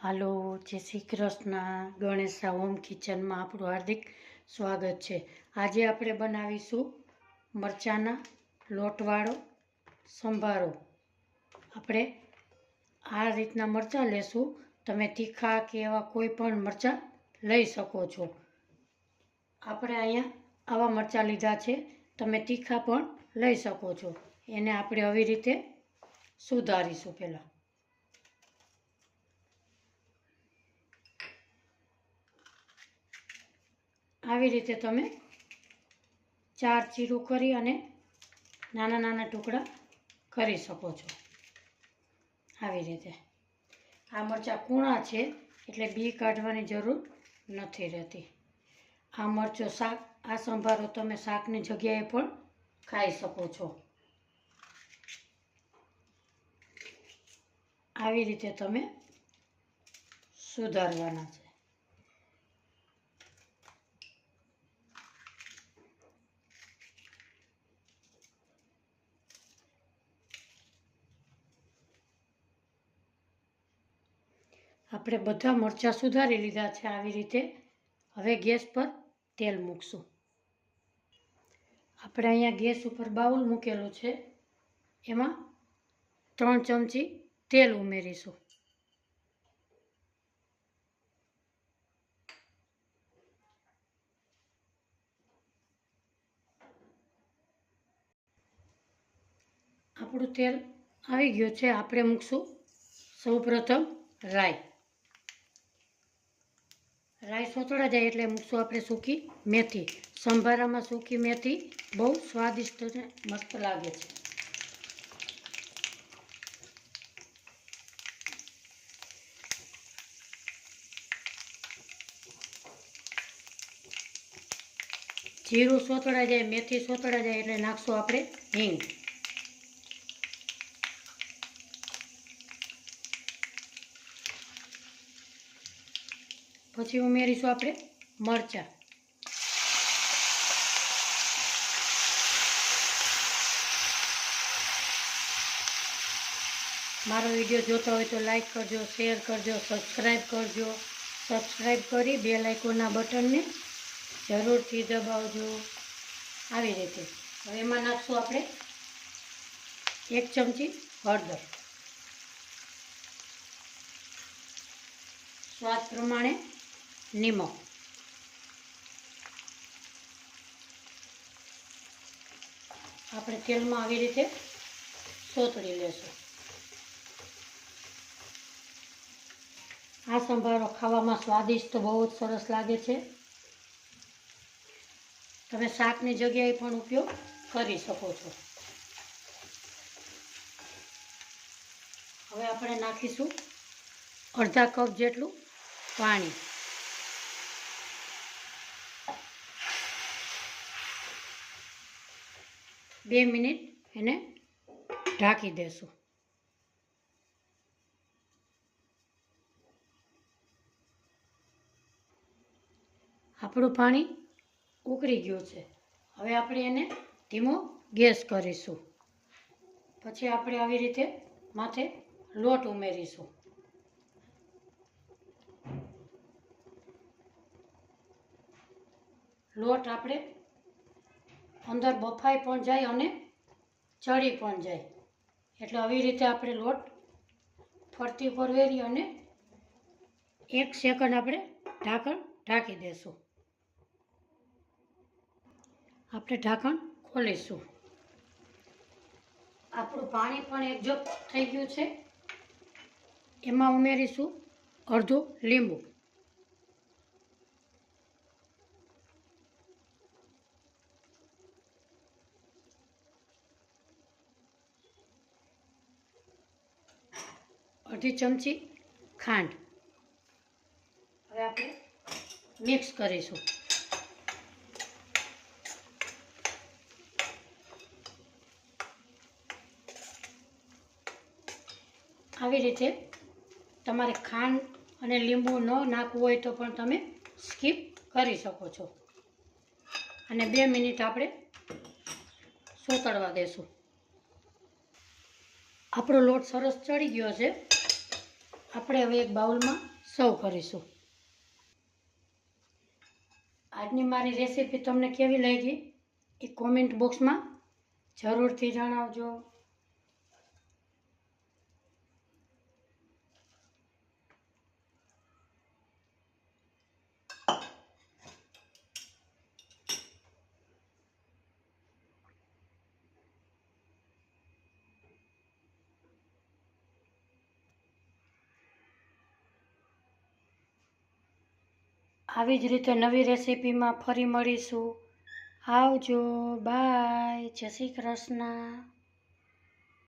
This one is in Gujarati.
હાલો, જય શ્રી કૃષ્ણ. ગણેશા હોમ કિચનમાં આપણું હાર્દિક સ્વાગત છે. આજે આપણે બનાવીશું મરચાંના લોટવાળો સંભારો. આપણે આ રીતના મરચાં લેશું. તમે તીખા કે એવા કોઈ પણ મરચાં લઈ શકો છો. આપણે અહીંયા આવા મરચાં લીધા છે. તમે તીખા પણ લઈ શકો છો. એને આપણે આવી રીતે સુધારીશું. પહેલાં આવી રીતે તમે 4 ચીરું કરી અને નાના નાના ટુકડા કરી શકો છો. આવી રીતે આ મરચાં કૂણા છે એટલે બી કાઢવાની જરૂર નથી રહેતી. આ મરચો શાક, આ સંભારો તમે શાકની જગ્યાએ પણ ખાઈ શકો છો. આવી રીતે તમે સુધારવાના છે. આપણે બધા મરચાં સુધારી લીધા છે આવી રીતે. હવે ગેસ પર તેલ મૂકશું. આપણે અહીંયા ગેસ ઉપર બાઉલ મૂકેલું છે. એમાં 3 ચમચી તેલ ઉમેરીશું. આપણું તેલ આવી ગયું છે. આપણે મૂકશું સૌપ્રથમ રાઈ. રાઈ સોતળા જાય એટલે મૂકશું આપણે સૂકી મેથી. સંભારામાં સૂકી મેથી બહુ સ્વાદિષ્ટ અને મસ્ત લાગે છે. જીરું સોતળા જાય, મેથી સોતળા જાય એટલે નાખશું આપણે હિંગ. પછી ઉમેરીશું આપણે મરચાં. મારો વિડીયો જોતા હોય તો લાઈક કરજો, શેર કરજો, સબસ્ક્રાઈબ કરજો. સબસ્ક્રાઈબ કરી બેલ આઇકોનના બટનને જરૂરથી દબાવજો. આવી રીતે હવે એમાં નાખશું આપણે 1 ચમચી હળદર, સ્વાદ પ્રમાણે નિમક. આપણે તેલમાં આવી રીતે સોતળી લેશું. આ સંભારો ખાવામાં સ્વાદિષ્ટ બહુ જ સરસ લાગે છે. તમે શાકની જગ્યાએ પણ ઉપયોગ કરી શકો છો. હવે આપણે નાખીશું અડધા કપ જેટલું પાણી. બે મિનિટ એને ઢાંકી દેશું. આપણું પાણી ઉકળી ગયું છે. હવે આપણે એને ધીમો ગેસ કરીશું. પછી આપણે આવી રીતે માથે લોટ ઉમેરીશું. લોટ આપણે અંદર બફાઈ પણ જાય અને ચડી પણ જાય. એટલે આવી રીતે આપણે લોટ ફરતી ફરવેરી અને 1 સેકન્ડ આપણે ઢાંકી દેશું. આપણે ઢાંકણ ખોલીશું. આપણું પાણી પણ એકજપ થઈ ગયું છે. એમાં ઉમેરીશું અડધું લીંબુ. અડધી ચમચી ખાંડ. હવે આપણે મિક્સ કરીશું. આવી રીતે તમારે ખાંડ અને લીંબુ ન નાખવું હોય તો પણ તમે સ્કીપ કરી શકો છો. અને 2 મિનિટ આપણે સોતળવા દેશું. આપણો લોટ સરસ ચડી ગયો છે. આપણે હવે એક બાઉલમાં સર્વ કરીશું. આજની મારી રેસીપી તમને કેવી લાગી એ કોમેન્ટ બોક્સમાં જરૂરથી જણાવજો. આવી જ રીતે નવી રેસીપીમાં ફરી મળીશું. આવજો, બાય, જય શ્રી કૃષ્ણ.